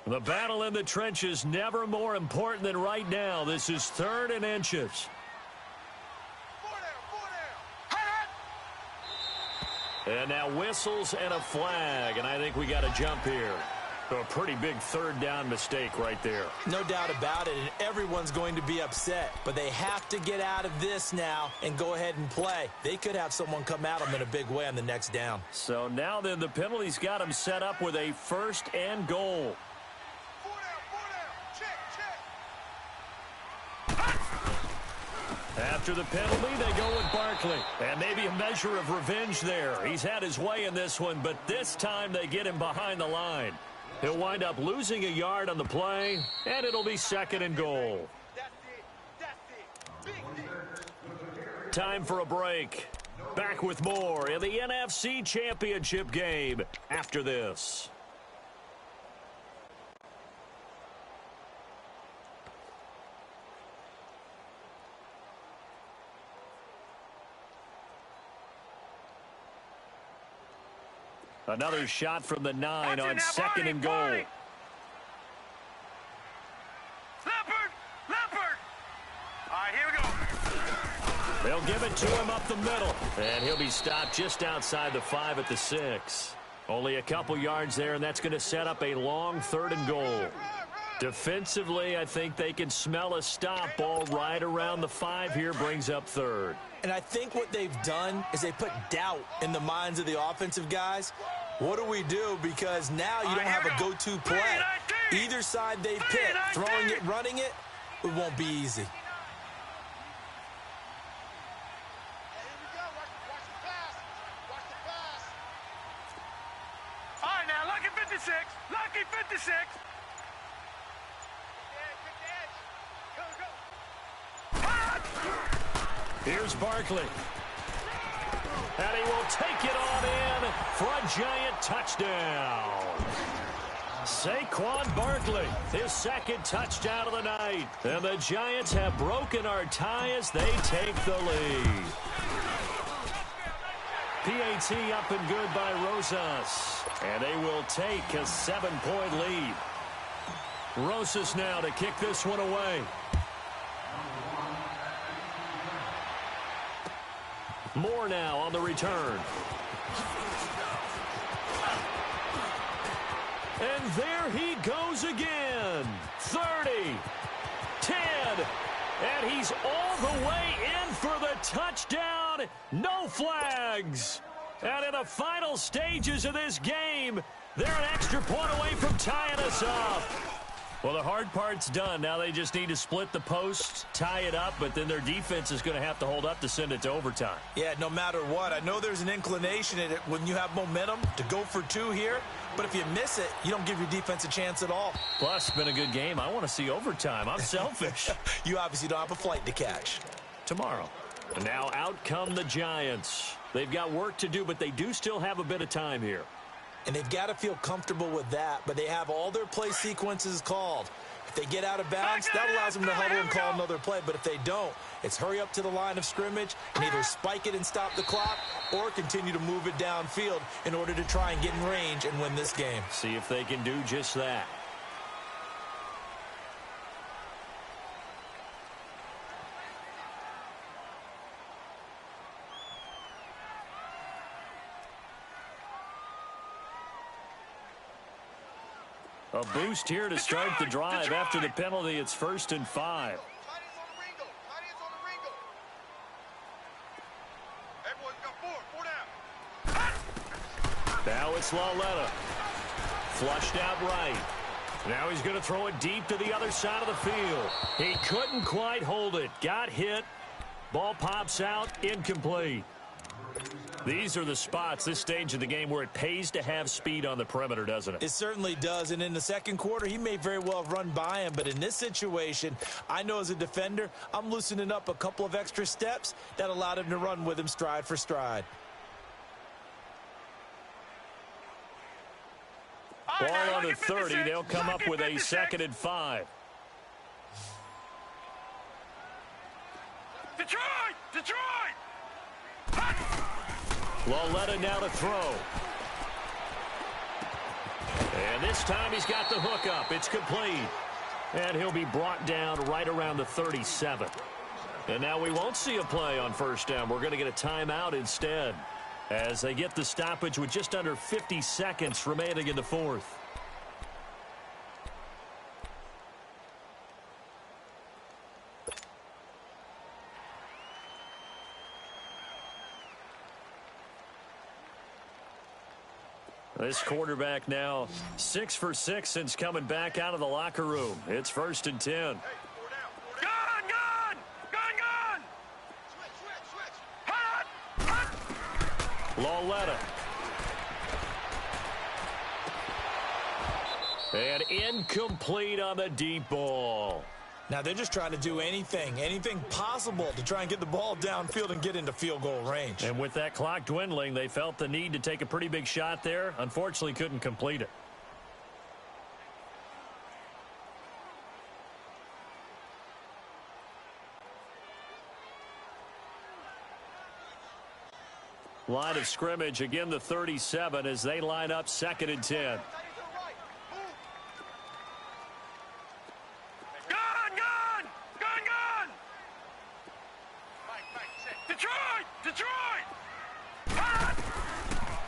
The battle in the trenches never more important than right now. This is 3rd and inches. And now whistles and a flag, and I think we got a jump here. So a pretty big 3rd down mistake right there. No doubt about it, and everyone's going to be upset. But they have to get out of this now and go ahead and play. They could have someone come at them in a big way on the next down. So now then the penalty's got them set up with a 1st and goal. After the penalty, they go with Barkley. And maybe a measure of revenge there. He's had his way in this one, but this time they get him behind the line. He'll wind up losing a yard on the play, and it'll be 2nd and goal. Time for a break. Back with more in the NFC Championship game after this. Another shot from the 9 on 2nd and goal. Leopard! Leopard! All right, here we go. They'll give it to him up the middle. And he'll be stopped just outside the 5 at the 6. Only a couple yards there, and that's going to set up a long 3rd and goal. Defensively, I think they can smell a stop ball right around the 5 here, brings up 3rd. And I think what they've done is they put doubt in the minds of the offensive guys. What do we do? Because now you don't have a go-to play. Either side they pick, throwing it, running it, it won't be easy. All right, now, lucky 56. Lucky 56. Here's Barkley. And he will take it on in for a giant touchdown. Saquon Barkley, his 2nd touchdown of the night. And the Giants have broken our tie as they take the lead. PAT up and good by Rosas. And they will take a 7-point lead. Rosas now to kick this one away. Moore now on the return. And there he goes again. 30, 10, and he's all the way in for the touchdown. No flags. And in the final stages of this game, they're an extra point away from tying us up. Well, the hard part's done. Now they just need to split the post, tie it up, but then their defense is going to have to hold up to send it to overtime. Yeah, no matter what. I know there's an inclination in it when you have momentum to go for two here, but if you miss it, you don't give your defense a chance at all. Plus, it's been a good game. I want to see overtime. I'm selfish. You obviously don't have a flight to catch. Tomorrow. And now out come the Giants. They've got work to do, but they do still have a bit of time here. And they've got to feel comfortable with that, but they have all their play sequences called. If they get out of bounds, that allows them to huddle and call another play. But if they don't, it's hurry up to the line of scrimmage and either spike it and stop the clock or continue to move it downfield in order to try and get in range and win this game. See if they can do just that. A boost here to start the drive. After the penalty, it's 1st and 5. Now it's Lauletta. Flushed out right. Now he's going to throw it deep to the other side of the field. He couldn't quite hold it. Got hit. Ball pops out. Incomplete. These are the spots, this stage of the game, where it pays to have speed on the perimeter, doesn't it? It certainly does. And in the second quarter, he may very well run by him. But in this situation, I know as a defender, I'm loosening up a couple of extra steps that allowed him to run with him stride for stride. Ball on the 30. They'll come up with a 2nd and 5. Detroit! Detroit! Lauletta now to throw. And this time he's got the hook up. It's complete. And he'll be brought down right around the 37. And now we won't see a play on 1st down. We're going to get a timeout instead, as they get the stoppage with just under 50 seconds remaining in the 4th. This quarterback now 6 for 6 since coming back out of the locker room. It's 1st and 10. Gun! Gun! Gun! Gun! Switch! Hot! Lauletta. And incomplete on the deep ball. Now they're just trying to do anything possible to try and get the ball downfield and get into field goal range. And with that clock dwindling, they felt the need to take a pretty big shot there. Unfortunately, couldn't complete it. Line of scrimmage, again the 37 as they line up 2nd and 10.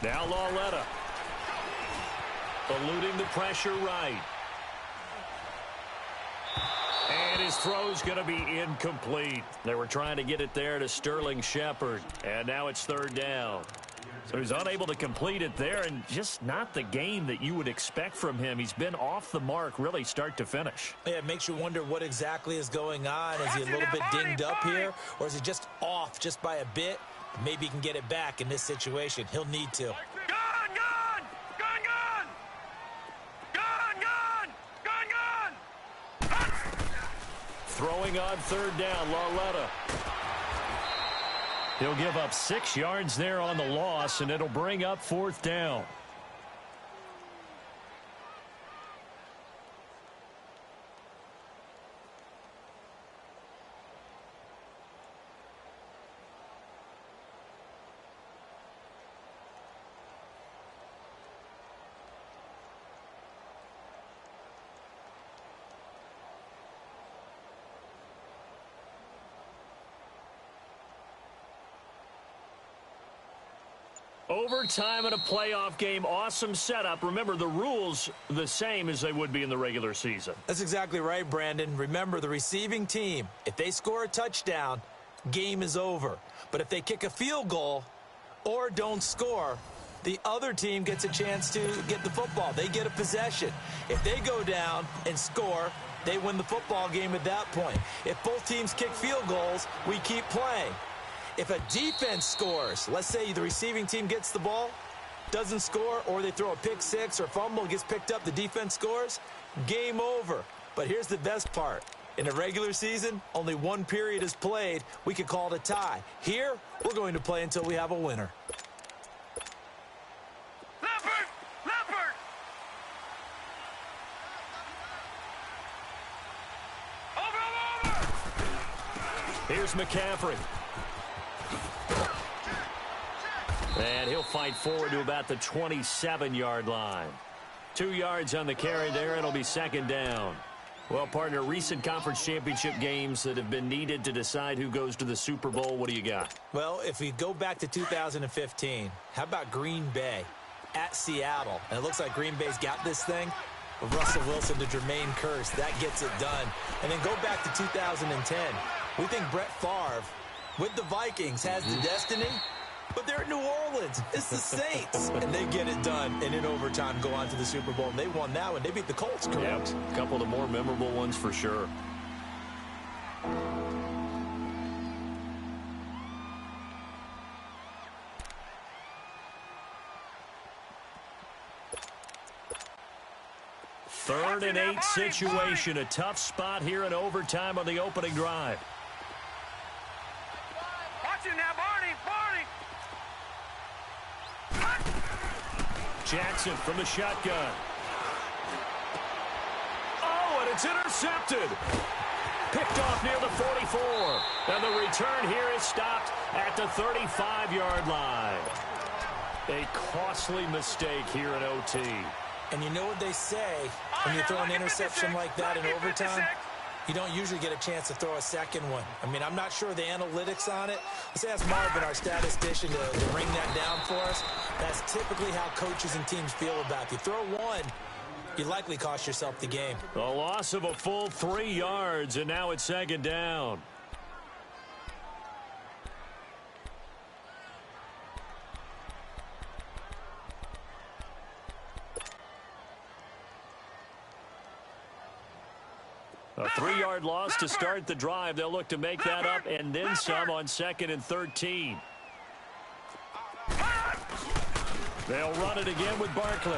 Now Lauletta. Eluding the pressure right. And his throw's going to be incomplete. They were trying to get it there to Sterling Shepard. And now it's 3rd down. So he's unable to complete it there, and just not the game that you would expect from him. He's been off the mark really start to finish. Yeah, it makes you wonder what exactly is going on. Is he a little bit dinged up here, or is he just off just by a bit? Maybe he can get it back in this situation. He'll need to. Gun! Gun! Gun! Gun! Gun! Gun! Gun! Throwing on 3rd down, Lauletta. He'll give up 6 yards there on the loss, and it'll bring up 4th down. Overtime in a playoff game. Awesome setup. Remember, the rules the same as they would be in the regular season. That's exactly right, Brandon. Remember, the receiving team, if they score a touchdown, game is over. But if they kick a field goal or don't score, the other team gets a chance to get the football. They get a possession. If they go down and score, they win the football game at that point. If both teams kick field goals, we keep playing. If a defense scores, let's say the receiving team gets the ball, doesn't score, or they throw a pick six or fumble, gets picked up, the defense scores, game over. But here's the best part. In a regular season, only one period is played. We could call it a tie. Here, we're going to play until we have a winner. Leopard! Over! Here's McCaffrey. And he'll fight forward to about the 27-yard line. 2 yards on the carry there. It'll be second down. Well, partner, recent conference championship games that have been needed to decide who goes to the Super Bowl, what do you got? Well, if we go back to 2015, how about Green Bay at Seattle? And it looks like Green Bay's got this thing. Russell Wilson to Jermaine Kearse, that gets it done. And then go back to 2010. We think Brett Favre with the Vikings has the destiny, but they're at New Orleans. It's the Saints. And they get it done. And in overtime, go on to the Super Bowl. And they won that one. They beat the Colts, correct? Yep. A couple of the more memorable ones for sure. Third and 8 situation. A tough spot here in overtime on the opening drive. Watch it now, Barney! Jackson from the shotgun. Oh, and it's intercepted. Picked off near the 44. And the return here is stopped at the 35-yard line. A costly mistake here in OT. And you know what they say, when you throw an interception like that in overtime, you don't usually get a chance to throw a second one. I mean, I'm not sure the analytics on it. Let's ask Marvin, our statistician, to ring that down for us. That's typically how coaches and teams feel about it. You throw one, you likely cost yourself the game. A loss of a full 3 yards, and now it's second down. A 3-yard loss to start the drive. They'll look to make that up and then some on 2nd and 13. They'll run it again with Barkley.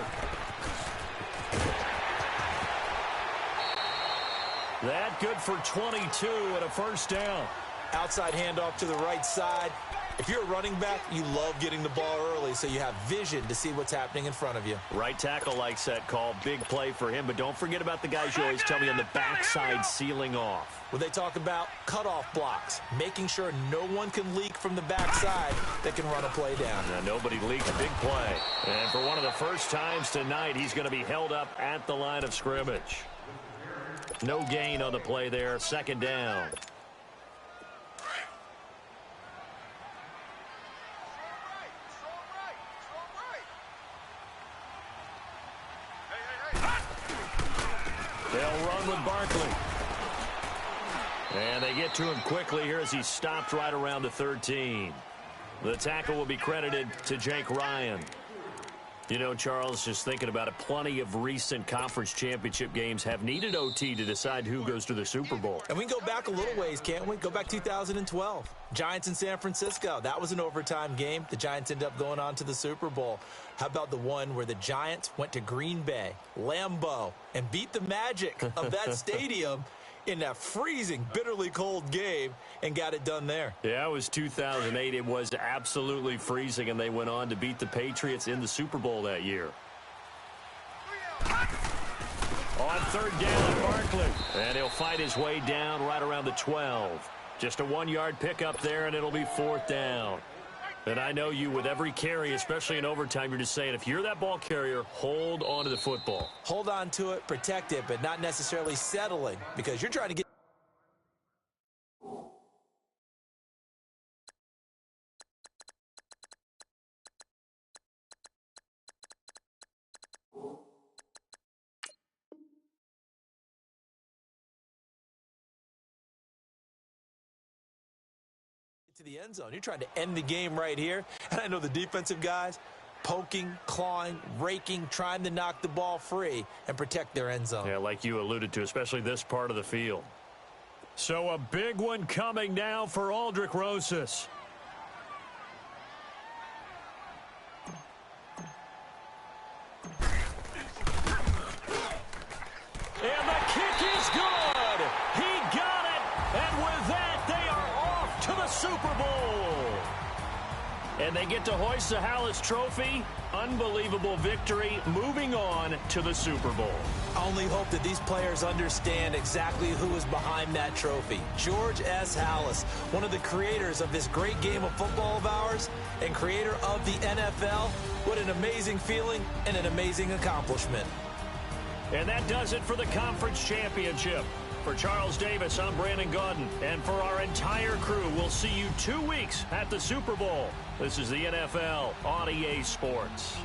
That good for 22 and a first down. Outside handoff to the right side. If you're a running back, you love getting the ball early so you have vision to see what's happening in front of you. Right tackle likes that call. Big play for him, but don't forget about the guys you always tell me on the backside sealing off. When they talk about cutoff blocks, making sure no one can leak from the backside that can run a play down. Now, nobody leaks. Big play. And for one of the first times tonight, he's going to be held up at the line of scrimmage. No gain on the play there. Second down. They'll run with Barkley. And they get to him quickly here as he stopped right around the 13. The tackle will be credited to Jake Ryan. You know, Charles, just thinking about it, plenty of recent conference championship games have needed OT to decide who goes to the Super Bowl. And we can go back a little ways, can't we? Go back 2012. Giants in San Francisco. That was an overtime game. The Giants ended up going on to the Super Bowl. How about the one where the Giants went to Green Bay, Lambeau, and beat the magic of that stadium in that freezing, bitterly cold game and got it done there? Yeah, it was 2008. It was absolutely freezing, and they went on to beat the Patriots in the Super Bowl that year. On third down, Barkley. And he'll fight his way down right around the 12. Just a 1-yard pickup there, and it'll be fourth down. And I know you, with every carry, especially in overtime, you're just saying, if you're that ball carrier, hold on to the football. Hold on to it, protect it, but not necessarily settling, because you're trying to get to the end zone. You're trying to end the game right here. And I know the defensive guys poking, clawing, raking, trying to knock the ball free and protect their end zone. Yeah, like you alluded to, especially this part of the field. So a big one coming now for Aldrick Rosas. And the kick is good. He got it. And with that, they are off to the Super Bowl. And they get to hoist the Hallis Trophy. Unbelievable victory. Moving on to the Super Bowl. I only hope that these players understand exactly who is behind that trophy. George S. Hallis, one of the creators of this great game of football of ours and creator of the NFL. What an amazing feeling and an amazing accomplishment. And that does it for the conference championship. For Charles Davis, I'm Brandon Gaudin. And for our entire crew, we'll see you 2 weeks at the Super Bowl. This is the NFL on EA Sports.